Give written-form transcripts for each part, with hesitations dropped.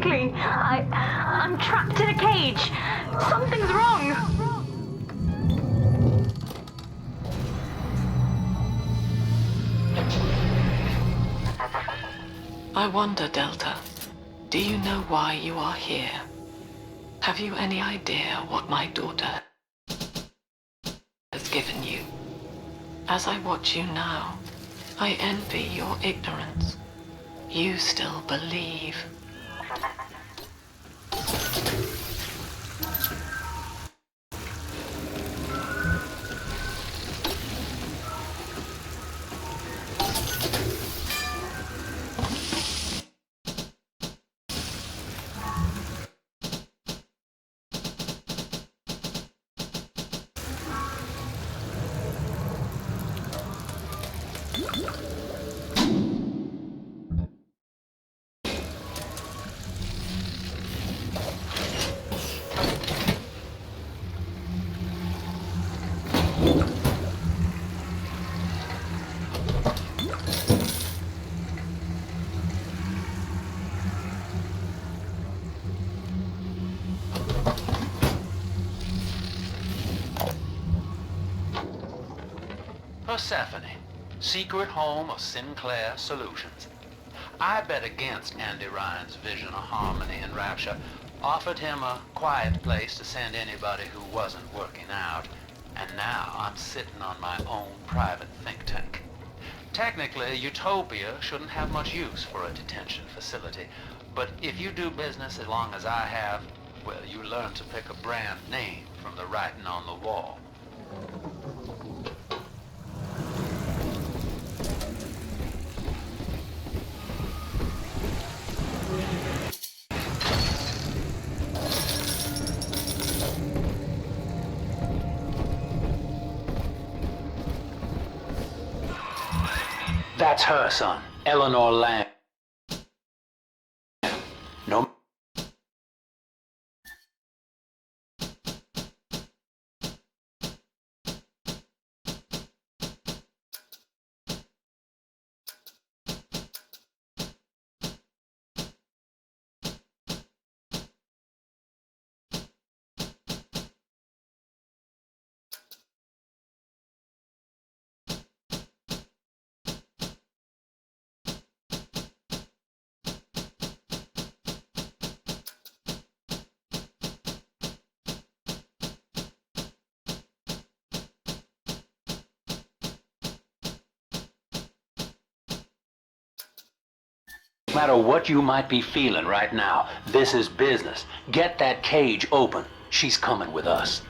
quickly. I'm trapped in a cage. Something's wrong. I wonder, Delta, do you know why you are here? Have you any idea what my daughter has given you? As I watch you now, I envy your ignorance. You still believe. Persephone, secret home of Sinclair Solutions. I bet against Andy Ryan's vision of harmony and rapture, offered him a quiet place to send anybody who wasn't working out, and now I'm sitting on my own private think tank. Technically, Utopia shouldn't have much use for a detention facility, but if you do business as long as I have, well, you learn to pick a brand name from the writing on the wall. That's her, son, Eleanor Lamb. No. No matter what you might be feeling right now, this is business. Get that cage open. She's coming with us.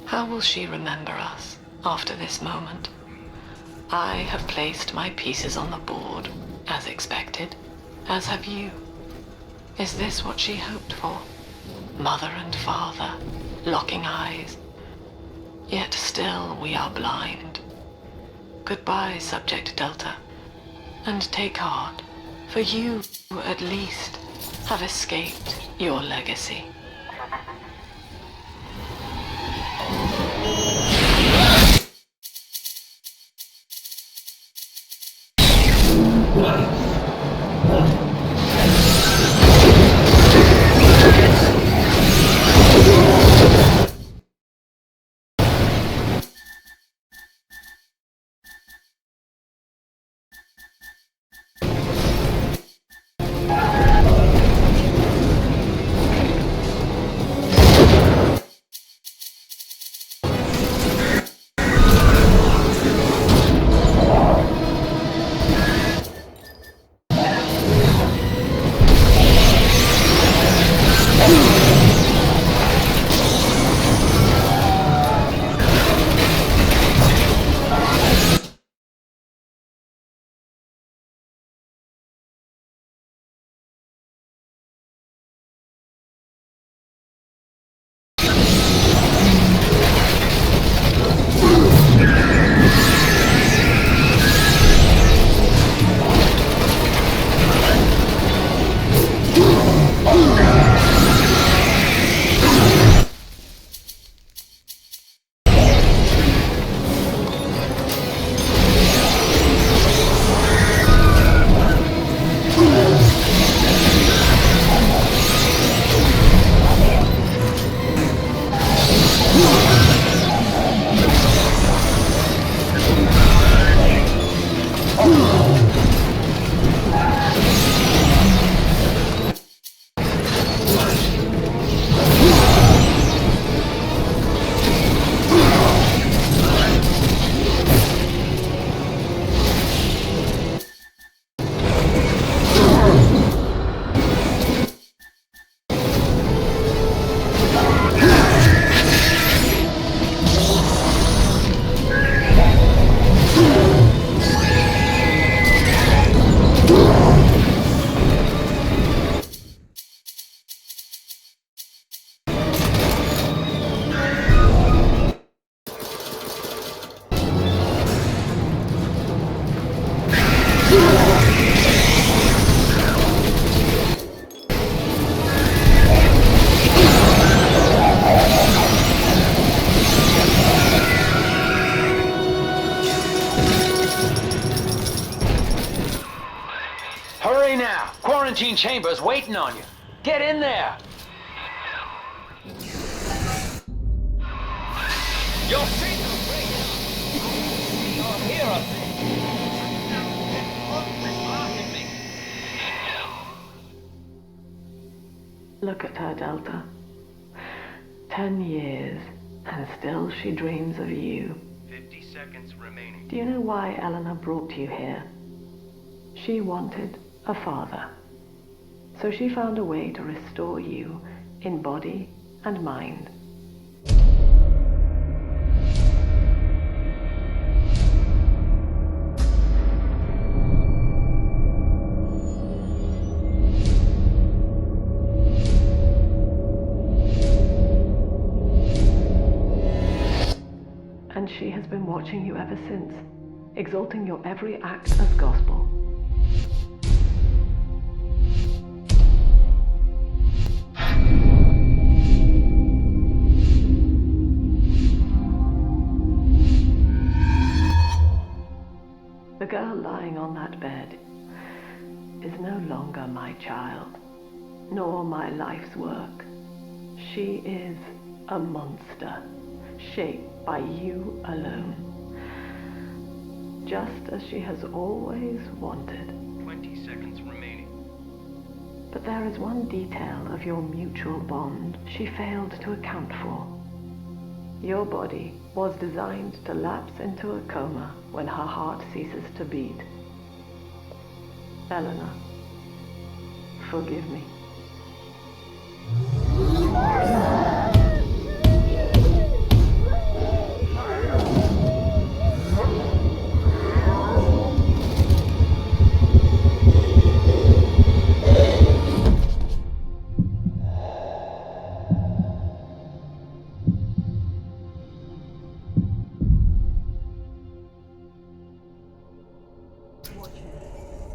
How will she remember us after this moment? I have placed my pieces on the board, as expected, as have you. Is this what she hoped for? Mother and father, locking eyes. Yet still we are blind. Goodbye, Subject Delta. And take heart, for you, at least, have escaped your legacy. Hurry now! Quarantine chamber's waiting on you. Get in there! You'll see the ring! You'll hear us! Look at her, Delta. 10 years, and still she dreams of you. 50 seconds remaining. Do you know why Eleanor brought you here? She wanted a father. So she found a way to restore you in body and mind. And she has been watching you ever since, exalting your every act as gospel. The girl lying on that bed is no longer my child, nor my life's work. She is a monster, shaped by you alone, just as she has always wanted. 20 seconds remaining. But there is one detail of your mutual bond she failed to account for. Your body was designed to lapse into a coma when her heart ceases to beat. Eleanor, forgive me.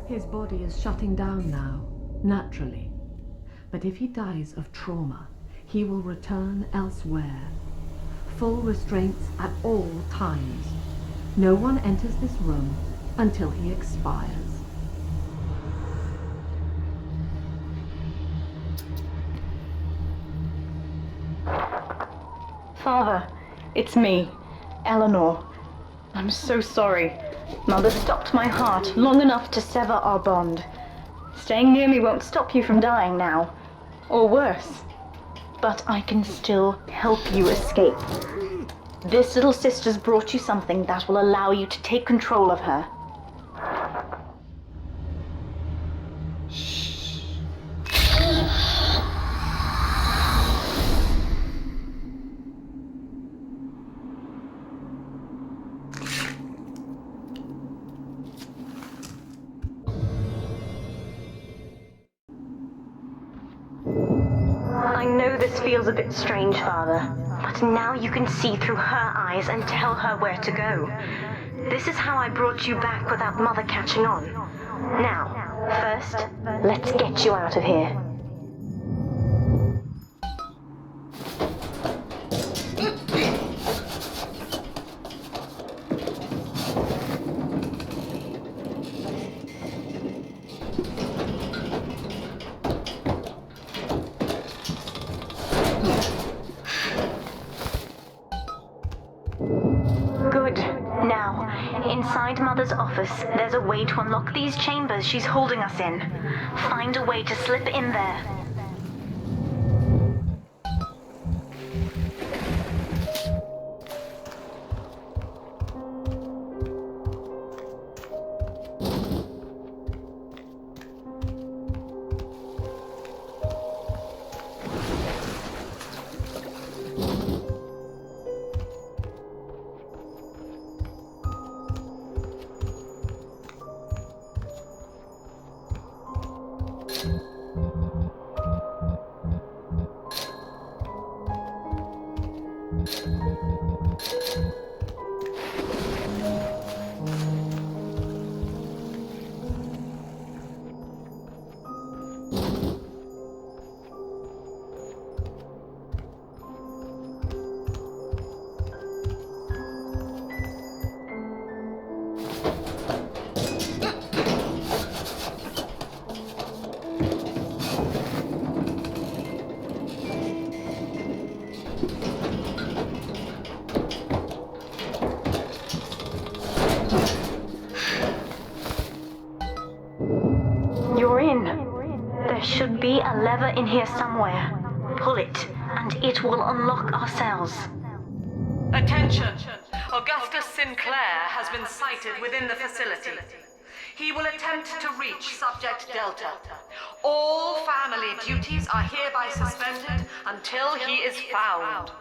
His body is shutting down now, naturally. But if he dies of trauma, he will return elsewhere. Full restraints at all times. No one enters this room until he expires. Father, it's me, Eleanor. I'm so sorry. Mother stopped my heart long enough to sever our bond. Staying near me won't stop you from dying now. Or worse. But I can still help you escape. This little sister's brought you something that will allow you to take control of her. I know this feels a bit strange, Father, but now you can see through her eyes and tell her where to go. This is how I brought you back without Mother catching on. Now, first, let's get you out of here. Good. Now, inside Mother's office, there's a way to unlock these chambers she's holding us in. Find a way to slip in there. You're in. There should be a lever in here somewhere. Pull it, and it will unlock our cells. Attention! Augustus Sinclair has been sighted within the facility. He will attempt to reach Subject Delta. All family duties are hereby suspended until he is found.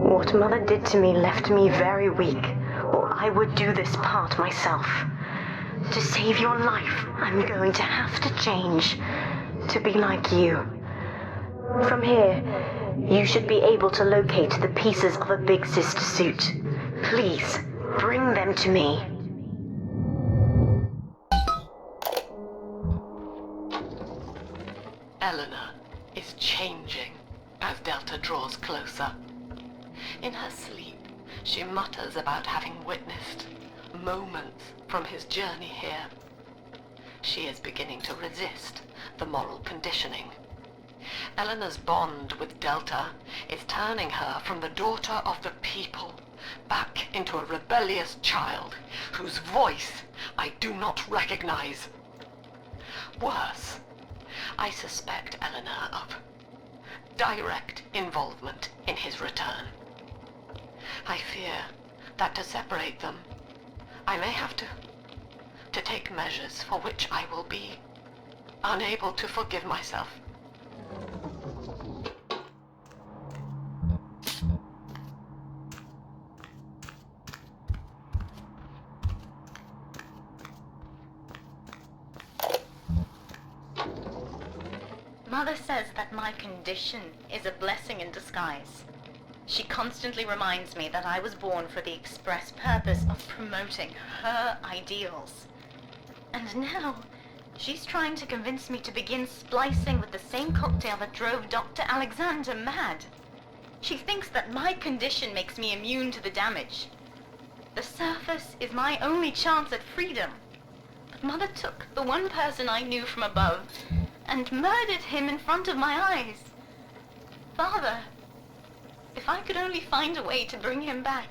What Mother did to me left me very weak, or I would do this part myself. To save your life, I'm going to have to change. To be like you. From here, you should be able to locate the pieces of a Big Sister suit. Please, bring them to me. Eleanor is changing as Delta draws closer. In her sleep, she mutters about having witnessed moments from his journey here. She is beginning to resist the moral conditioning. Eleanor's bond with Delta is turning her from the daughter of the people back into a rebellious child whose voice I do not recognize. Worse, I suspect Eleanor of direct involvement in his return. I fear that to separate them, I may have to take measures for which I will be unable to forgive myself. Mother says that my condition is a blessing in disguise. She constantly reminds me that I was born for the express purpose of promoting her ideals. And now, she's trying to convince me to begin splicing with the same cocktail that drove Dr. Alexander mad. She thinks that my condition makes me immune to the damage. The surface is my only chance at freedom. But Mother took the one person I knew from above and murdered him in front of my eyes. Father, if I could only find a way to bring him back.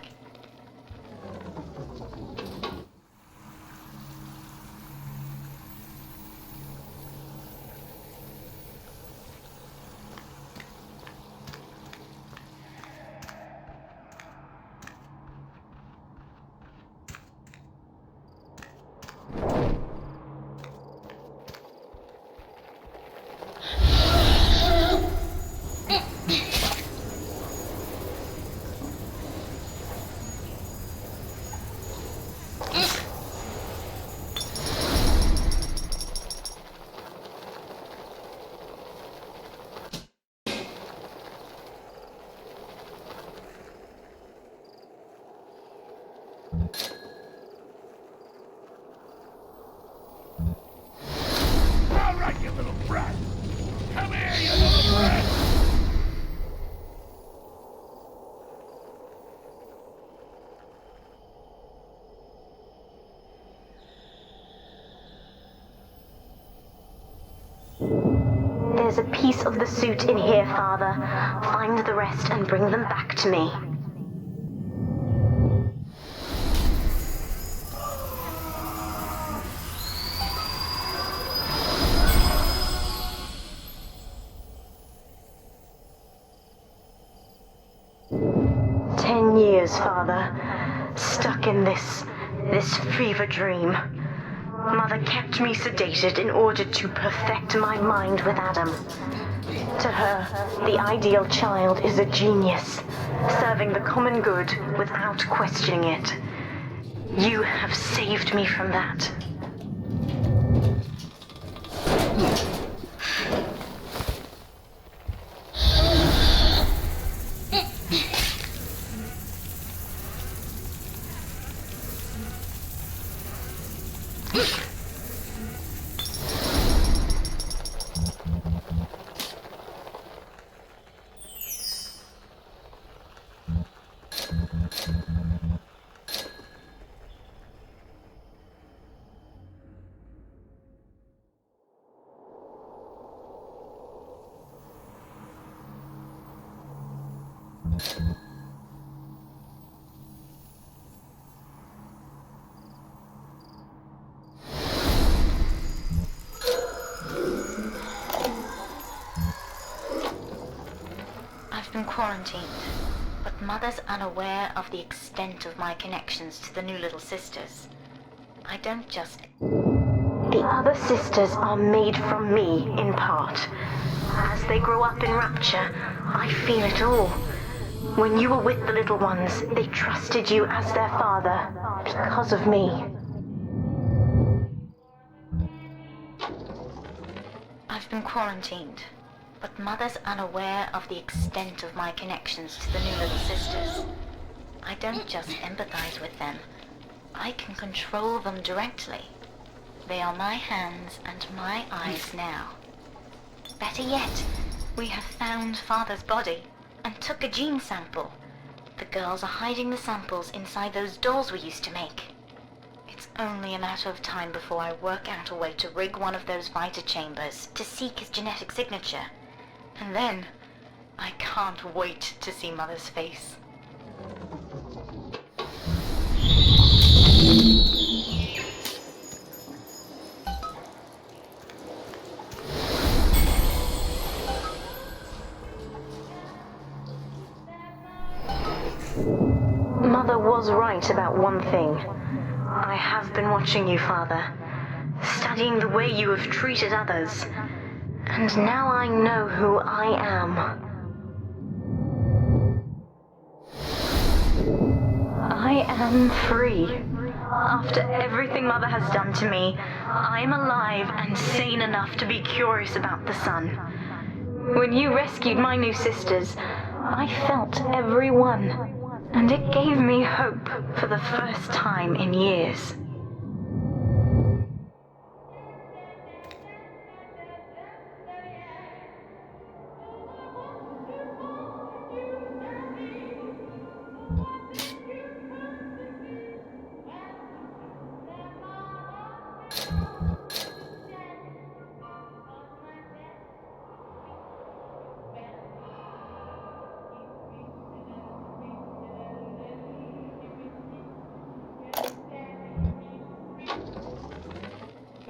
All right, you little brat! Come here, you little brat! There's a piece of the suit in here, Father. Find the rest and bring them back to me. Years, Father, stuck in this fever dream. Mother kept me sedated in order to perfect my mind with Adam. To her, the ideal child is a genius, serving the common good without questioning it. You have saved me from that. been quarantined, but Mother's unaware of the extent of my connections to the new little sisters. I don't just... The other sisters are made from me, in part. As they grow up in Rapture, I feel it all. When you were with the little ones, they trusted you as their father, because of me. I've been quarantined, but Mother's unaware of the extent of my connections to the new little sisters. I don't just empathize with them. I can control them directly. They are my hands and my eyes now. Better yet, we have found Father's body and took a gene sample. The girls are hiding the samples inside those dolls we used to make. It's only a matter of time before I work out a way to rig one of those Vita chambers to seek his genetic signature. And then, I can't wait to see Mother's face. Mother was right about one thing. I have been watching you, Father, studying the way you have treated others, and now I know who I am. I am free. After everything Mother has done to me, I am alive and sane enough to be curious about the sun. When you rescued my new sisters, I felt every one. And it gave me hope for the first time in years.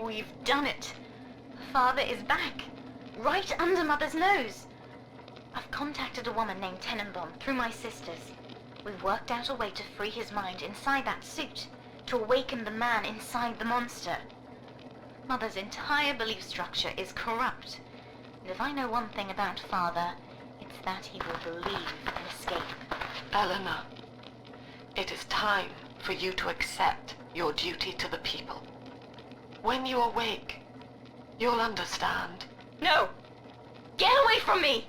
We've done it. Father is back, right under Mother's nose. I've contacted a woman named Tenenbaum through my sisters. We've worked out a way to free his mind inside that suit, to awaken the man inside the monster. Mother's entire belief structure is corrupt. And if I know one thing about Father, it's that he will believe in escape. Eleanor, it is time for you to accept your duty to the people. When you awake, you'll understand. No! Get away from me!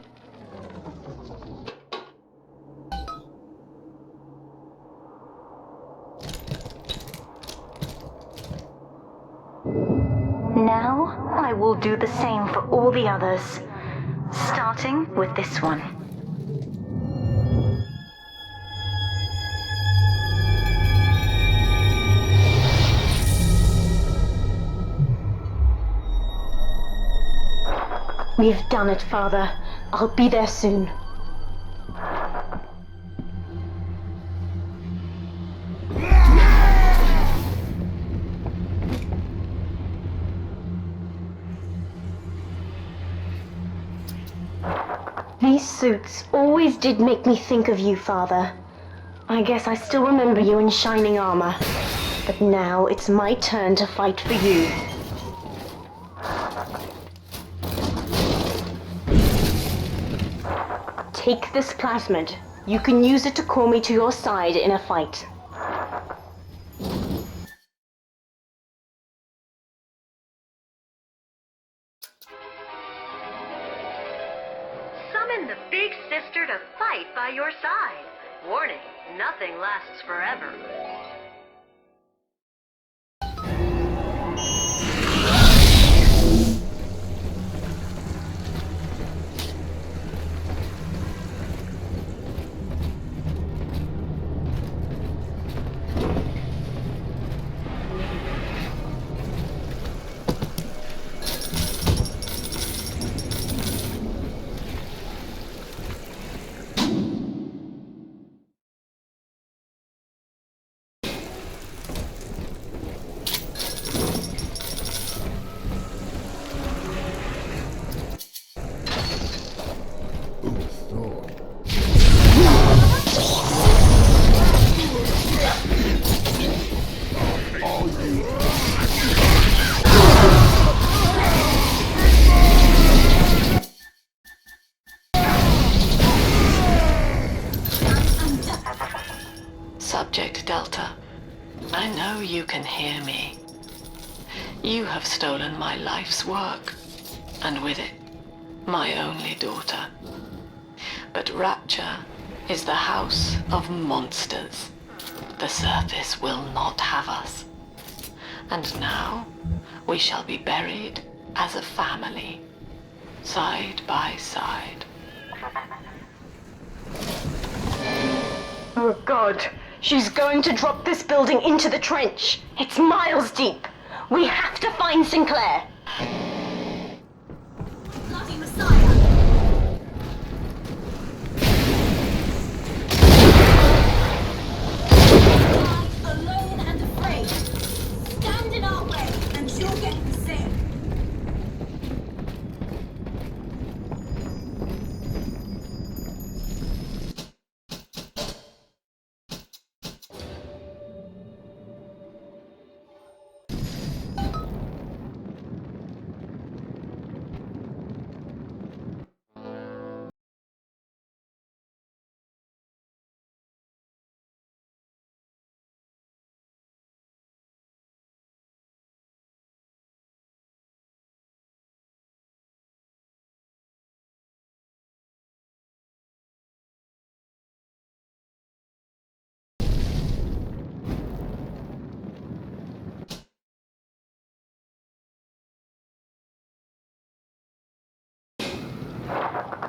Now, I will do the same for all the others, starting with this one. We've done it, Father. I'll be there soon. These suits always did make me think of you, Father. I guess I still remember you in shining armor. But now it's my turn to fight for you. Take this plasmid. You can use it to call me to your side in a fight. Summon the big sister to fight by your side. Warning, nothing lasts forever. you can hear me. You have stolen my life's work, and with it, my only daughter. But Rapture is the house of monsters. The surface will not have us. And now, we shall be buried as a family, side by side. Oh God, she's going to drop this building into the trench. It's miles deep. We have to find Sinclair. Bloody Messiah! Alone and afraid. Stand in our way, and you'll get the same.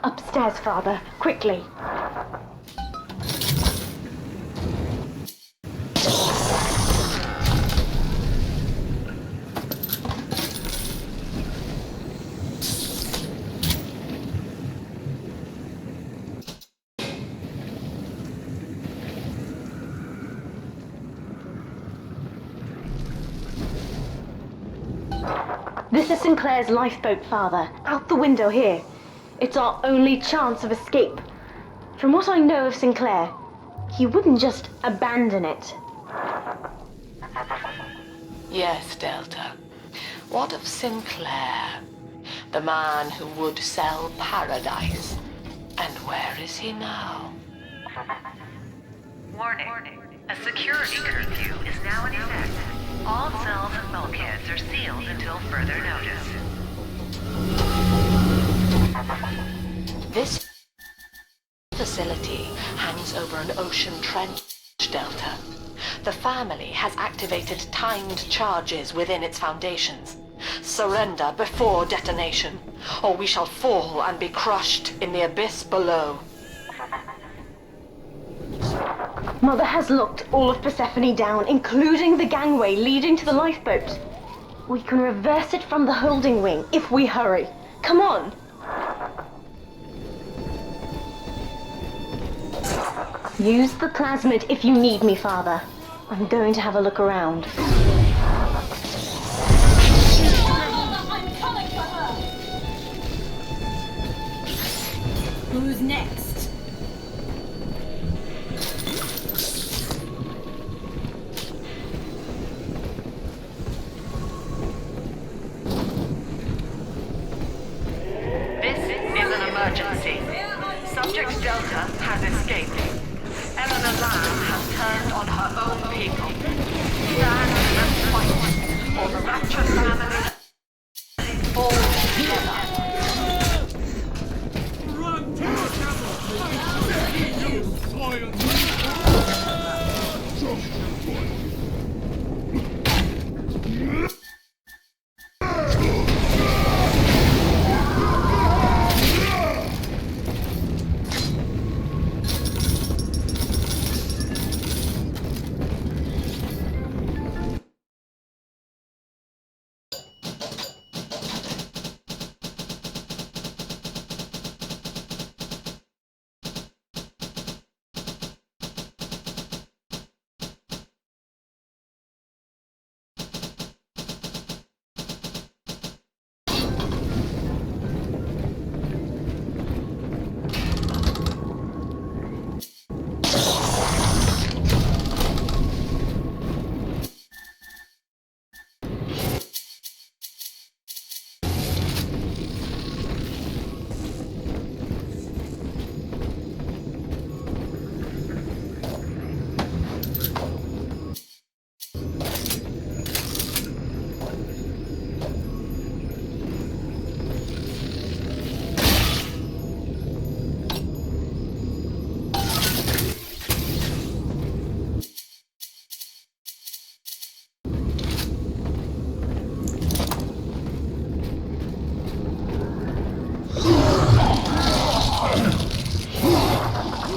Upstairs, Father, quickly. This is Sinclair's lifeboat, Father. Out the window here. It's our only chance of escape. From what I know of Sinclair, he wouldn't just abandon it. Yes, Delta. What of Sinclair? The man who would sell paradise. And where is he now? Warning. A security curfew is now in effect. All cells and bulkheads are sealed until further notice. This facility hangs over an ocean trench, Delta. The family has activated timed charges within its foundations. Surrender before detonation, or we shall fall and be crushed in the abyss below. Mother has locked all of Persephone down, including the gangway leading to the lifeboat. We can reverse it from the holding wing if we hurry. Come on! Use the plasmid if you need me, Father. I'm going to have a look around. I'm coming for her! Who's next? This is an emergency. Subject Delta has escaped. Eleanor Lamb has turned on her own people. Stand and fight for the Rapture family. All together. Run to your devil! You soiled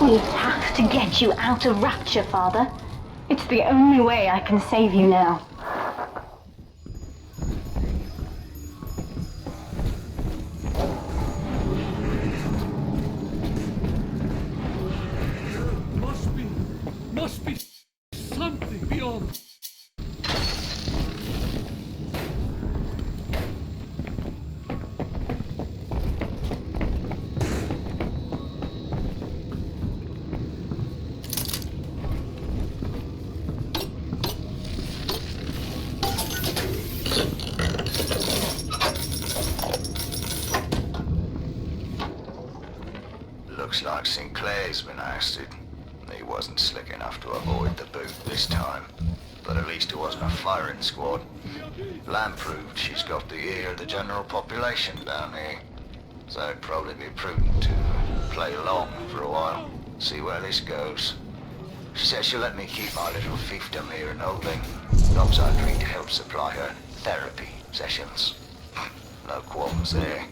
We have to get you out of Rapture, Father. It's the only way I can save you now. Must be something beyond. Looks like Sinclair's been ousted. He wasn't slick enough to avoid the boot this time. But at least it wasn't a firing squad. Lamb proved she's got the ear of the general population down here. So it'd probably be prudent to play along for a while, see where this goes. She says she'll let me keep my little fiefdom here in holding. Knobs I agreed to help supply her therapy sessions. No qualms there.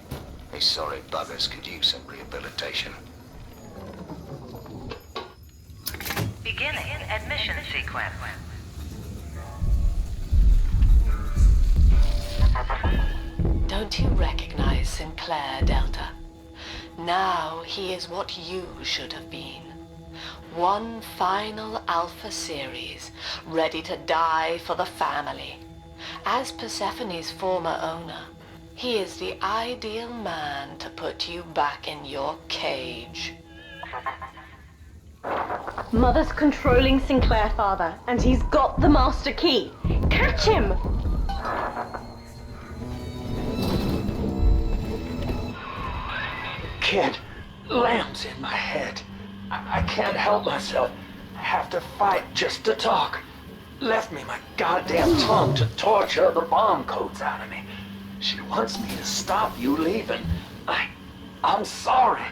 These sorry buggers could use some rehabilitation. Beginning admission sequence. Don't you recognize Sinclair, Delta? Now he is what you should have been. One final Alpha series, ready to die for the family. As Persephone's former owner, he is the ideal man to put you back in your cage. Mother's controlling Sinclair, Father, and he's got the master key. Catch him! Kid, lamb's in my head. I can't help myself. I have to fight just to talk. Left me my goddamn tongue to torture the bomb codes out of me. She wants me to stop you leaving. I'm sorry.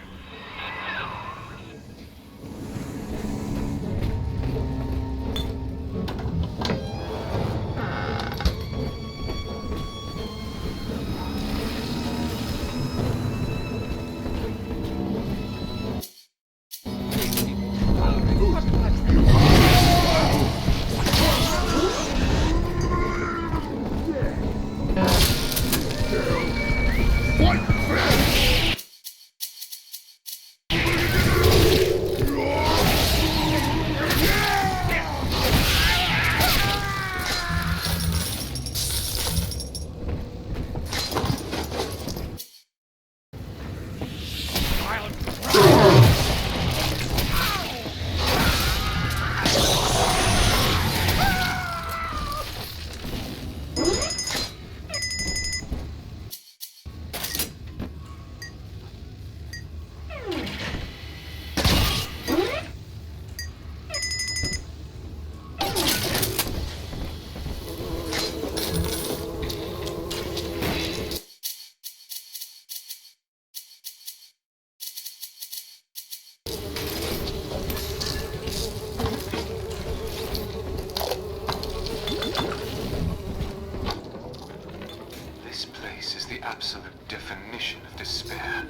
Absolute definition of despair.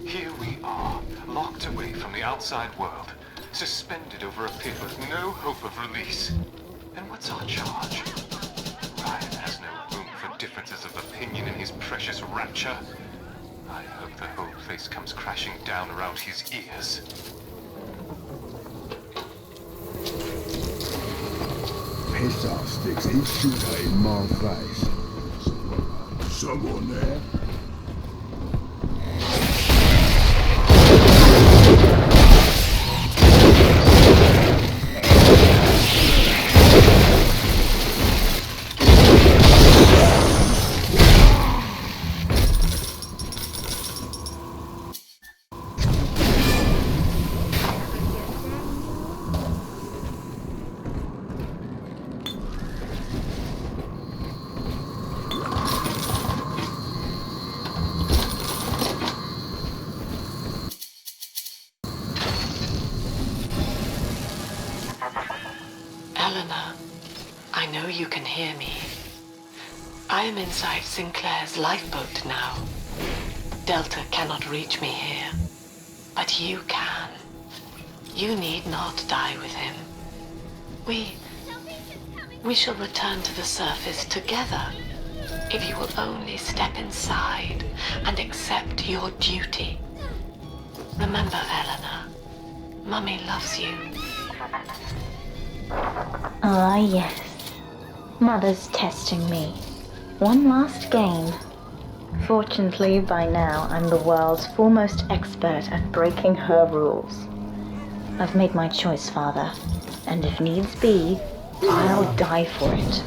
Here we are, locked away from the outside world, suspended over a pit with no hope of release. And what's our charge? Ryan has no room for differences of opinion in his precious rapture. I hope the whole place comes crashing down around his ears. Piss off, Sticks. He shoot her in my face. Someone there? Eleanor, I know you can hear me. I am inside Sinclair's lifeboat now. Delta cannot reach me here, but you can. You need not die with him. We shall return to the surface together, if you will only step inside and accept your duty. Remember, Eleanor, Mummy loves you. Ah, yes. Mother's testing me. One last game. Fortunately, by now, I'm the world's foremost expert at breaking her rules. I've made my choice, Father, and if needs be, I'll die for it.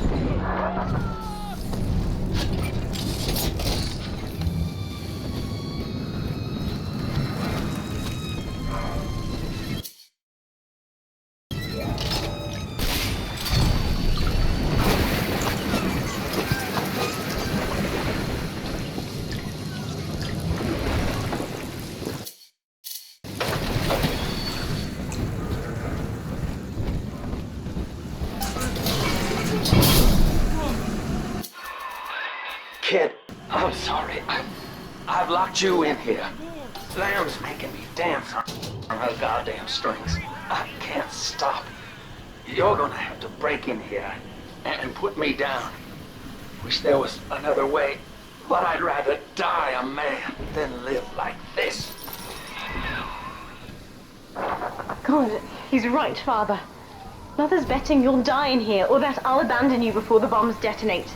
Kid, I'm sorry. I've locked you in here. Lamb's making me dance on her goddamn strings. I can't stop. You're gonna have to break in here and put me down. Wish there was another way, but I'd rather die a man than live like this. God, he's right, Father. Mother's betting you'll die in here, or that I'll abandon you before the bombs detonate.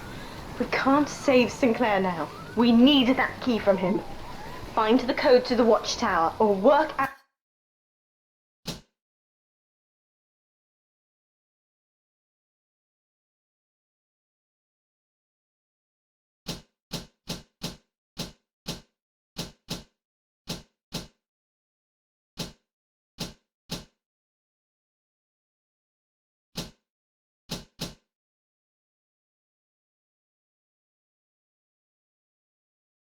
We can't save Sinclair now. We need that key from him. Find the code to the watchtower, or work out...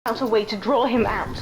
out a way to draw him out.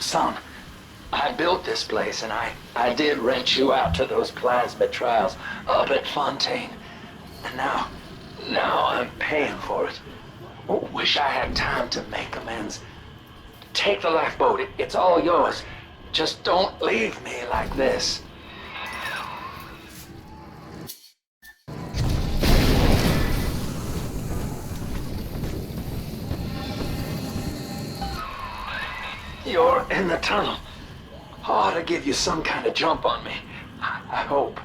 Son, I built this place and I did rent you out to those plasmid trials up at Fontaine. And now I'm paying for it. Wish I had time to make amends. Take the lifeboat, it's all yours. Just don't leave me like this. You're in the tunnel. Ought to give you some kind of jump on me. I hope.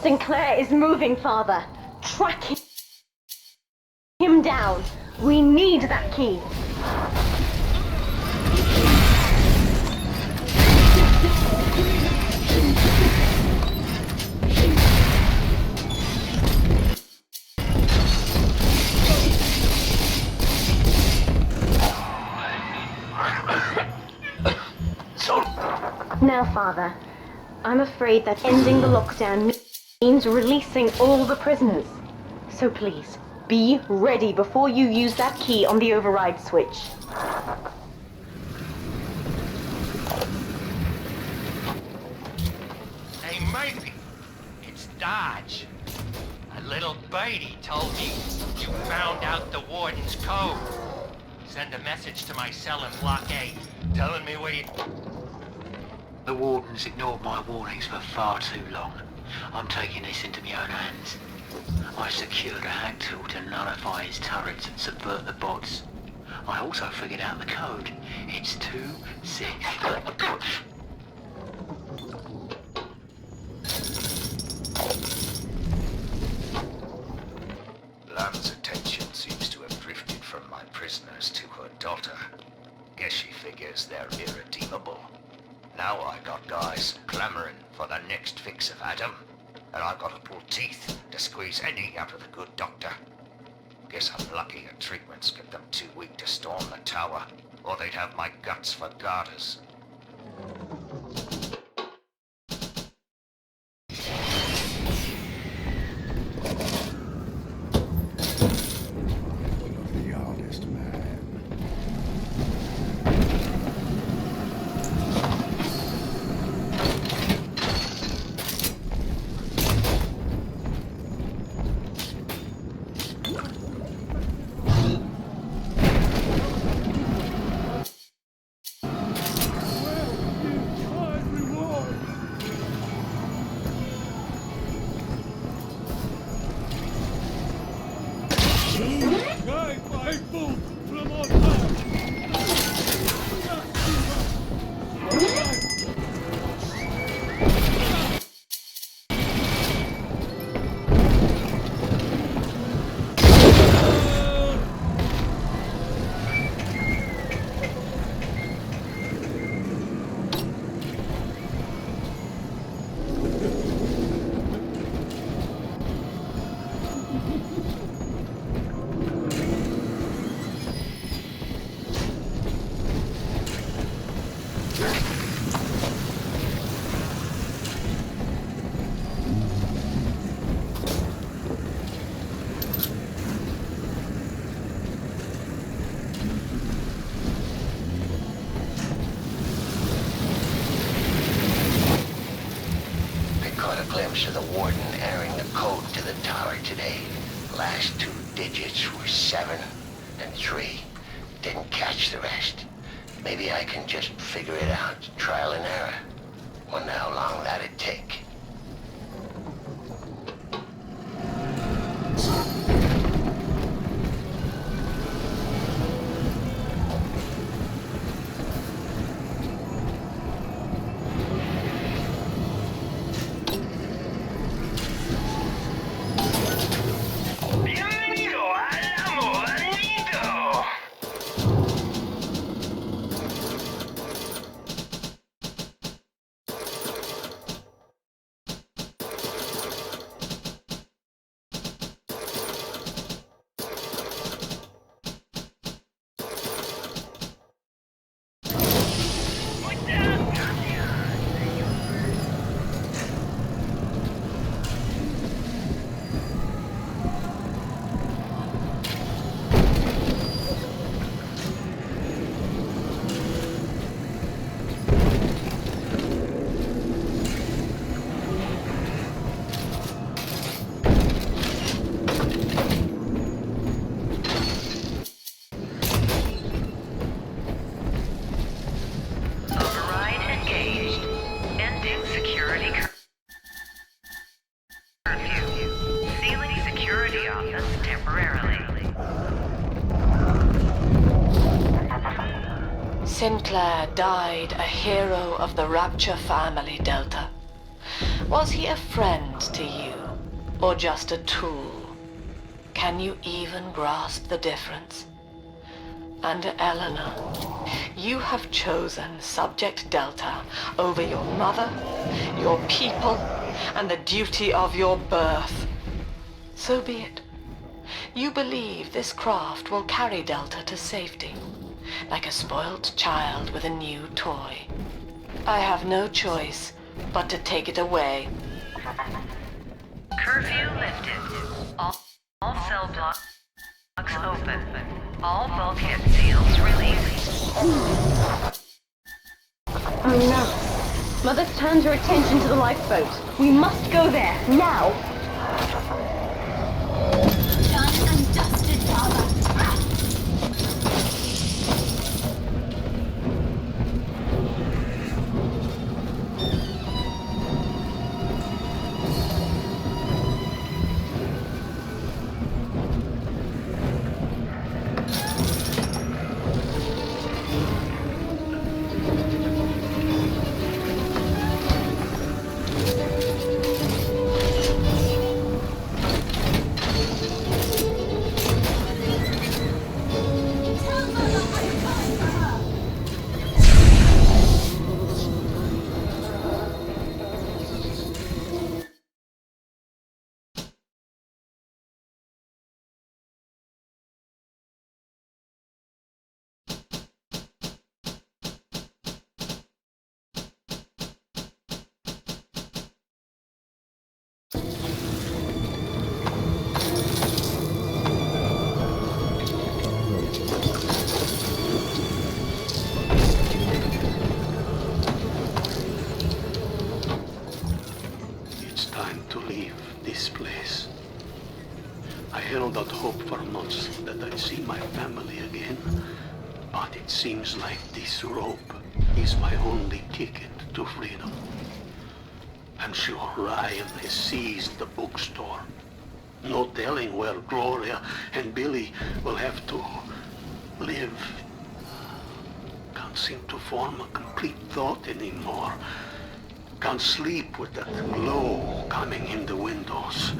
Sinclair is moving, Father. Track him down. We need that key. Now, Father, I'm afraid that ending the lockdown means releasing all the prisoners. So please, Be ready before you use that key on the override switch. Hey, matey, it's Dodge. A little birdie told me you found out the warden's code. Send a message to my cell in Block A, telling me where you... The warden's ignored my warnings for far too long. I'm taking this into my own hands. I secured a hack tool to nullify his turrets and subvert the bots. I also figured out the code. It's 2-6... Lamb's attention seems to have drifted from my prisoners to her daughter. Guess she figures they're irredeemable. Now I got guys clamoring for the next fix of Adam, and I've got to pull teeth to squeeze any out of the good doctor. Guess I'm lucky her treatments kept them too weak to storm the tower, or they'd have my guts for garters. The honest man. glimpse of the warden airing the code to the tower today. Last two digits were 7 and 3. Didn't catch the rest. Maybe I can just figure it out, trial and error. Wonder how long that'd take. Sinclair died a hero of the Rapture family, Delta. Was he a friend to you, or just a tool? Can you even grasp the difference? And Eleanor, you have chosen Subject Delta over your mother, your people, and the duty of your birth. So be it. You believe this craft will carry Delta to safety, like a spoilt child with a new toy. I have no choice but to take it away. Curfew lifted. All All cell blocks open. All bulkhead seals released. Oh no. Mother's turned her attention to the lifeboat. We must go there, now! Done and dusted, Father. Tell Mother I'm coming for her. It's time to leave this place. I held out hope for months that I'd see my family again, but it seems like this rope is my only ticket to freedom. I'm sure Ryan has seized the bookstore. No telling where Gloria and Billy will have to live. Can't seem to form a complete thought anymore. Can't sleep with that glow coming in the windows.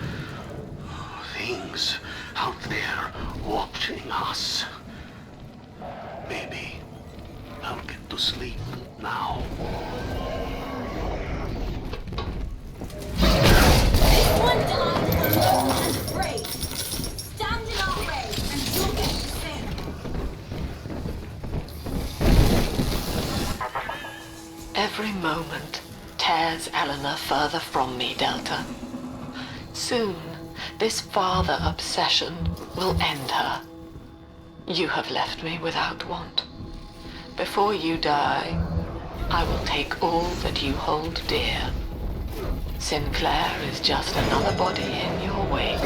Things out there watching us. Maybe I'll get to sleep now. This one died alone and afraid. Stand in our way and you'll get the sin. Every moment tears Eleanor further from me, Delta. Soon, this father obsession will end her. You have left me without want. Before you die, I will take all that you hold dear. Sinclair is just another body in your wake.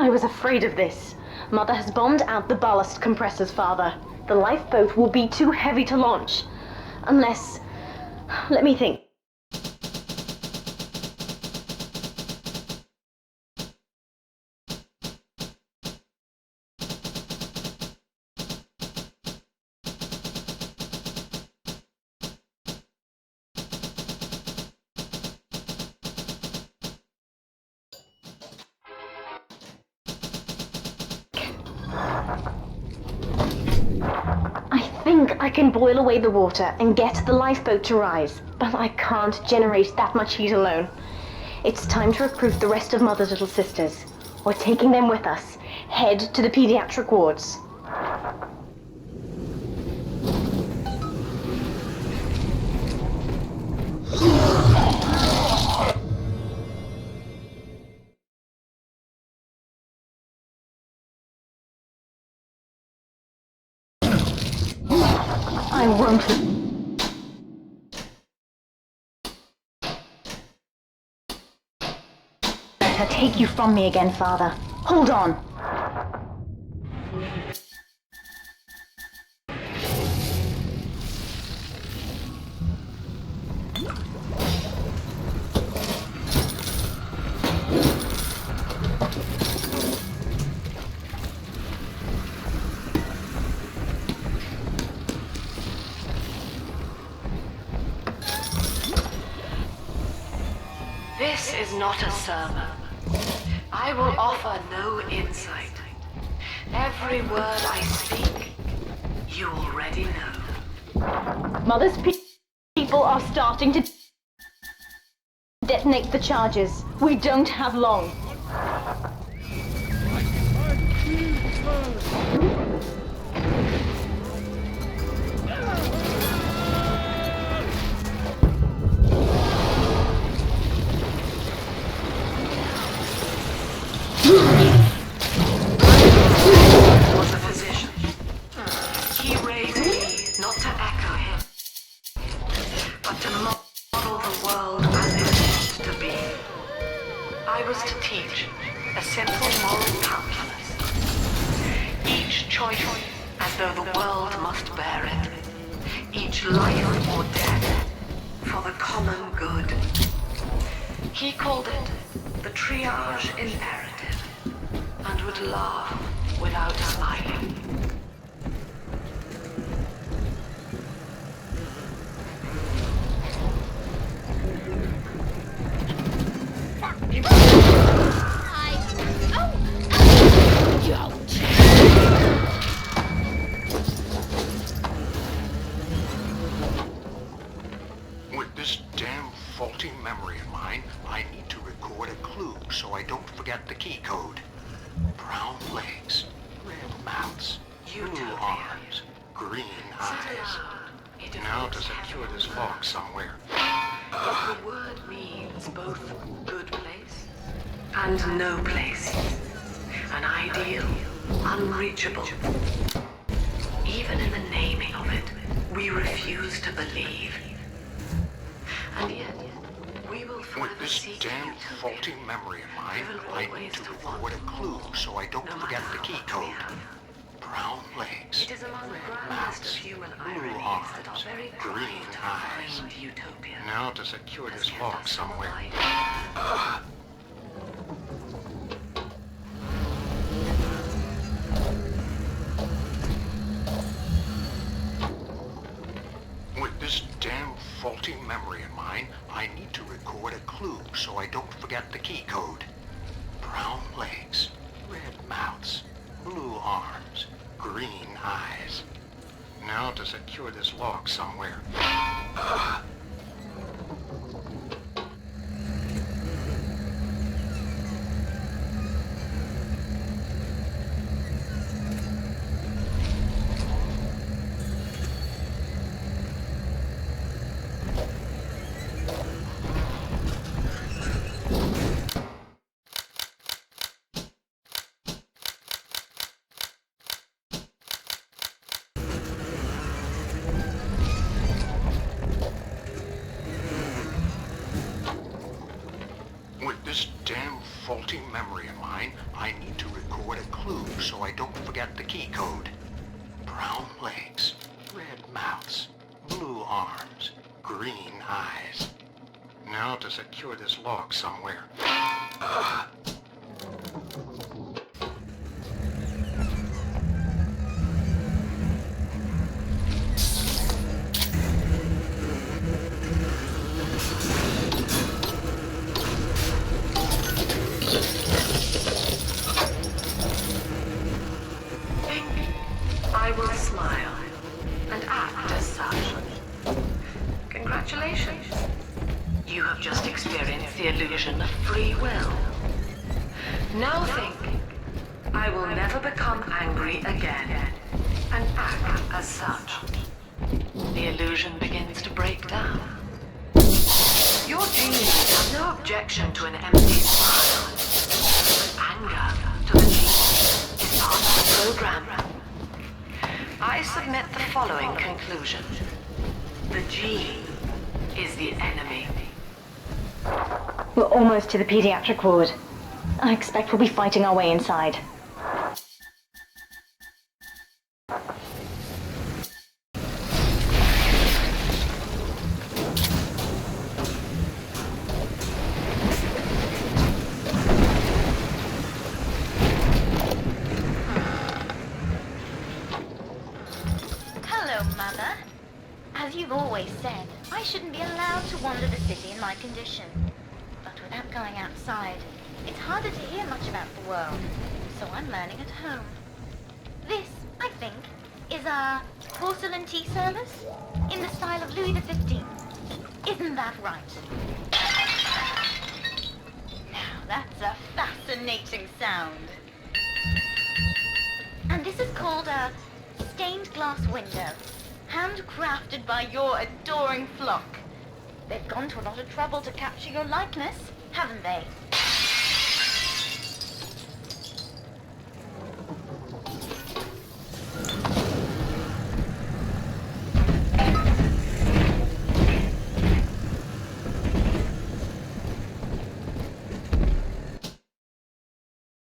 I was afraid of this. Mother has bombed out the ballast compressors, Father. The lifeboat will be too heavy to launch. Unless... Let me think. I think I can boil away the water and get the lifeboat to rise, but I can't generate that much heat alone. It's time to recruit the rest of Mother's little sisters. We're taking them with us. Head to the pediatric wards. I won't. Let her take you from me again, Father. Hold on. This is not a sermon. I will offer no insight. Every word I speak, you already know. Mother's people are starting to detonate the charges. We don't have long. Was a physician. He raised me not to echo him, but to model the world as it used to be. I was to teach a simple moral calculus. Each choice as though the world must bear it. Each life or death for the common good. He called it the triage imperative, and would laugh without smiling. With this damn faulty memory of mine, I need to record a clue so I don't forget the key code. Brown legs, red mouths, blue arms, green eyes. Now to secure this lock somewhere. But the word means both good place and no place. An ideal, unreachable. Even in the naming of it, we refuse to believe. And yet, we will forever With this seek damn utopia. faulty memory of mine, I need to record a clue so I don't forget the key code. Brown legs, It is among the red grandest of mouths, human blue ironies arms, that our very green cry eyes. to find utopia Now to secure has this kept lock us somewhere. alive. With this damn faulty memory of mine, I need to record a clue so I don't forget the key code. Brown legs, red mouths, blue arms, green eyes. Now to secure this lock somewhere. With this damn faulty memory of mine, I need to record a clue so I don't forget the key code. Brown legs, red mouths, blue arms, green eyes. Now to secure this lock somewhere. I will smile and act as such. Congratulations. You have just experienced the illusion of free will. Now think, I will never become angry again and act as such. The illusion begins to break down. Your genius has no objection to an empty smile, but anger to the genius is part of the program. I submit the following conclusion. The gene is the enemy. We're almost to the pediatric ward. I expect we'll be fighting our way inside. Hello, Mother. As you've always said, I shouldn't be allowed to wander the city in my condition. But without going outside, it's harder to hear much about the world, so I'm learning at home. This, I think, is a porcelain tea service in the style of Louis XV. Isn't that right? Now, that's a fascinating sound. And this is called a stained glass window, handcrafted by your adoring flock. They've gone to a lot of trouble to capture your likeness, haven't they?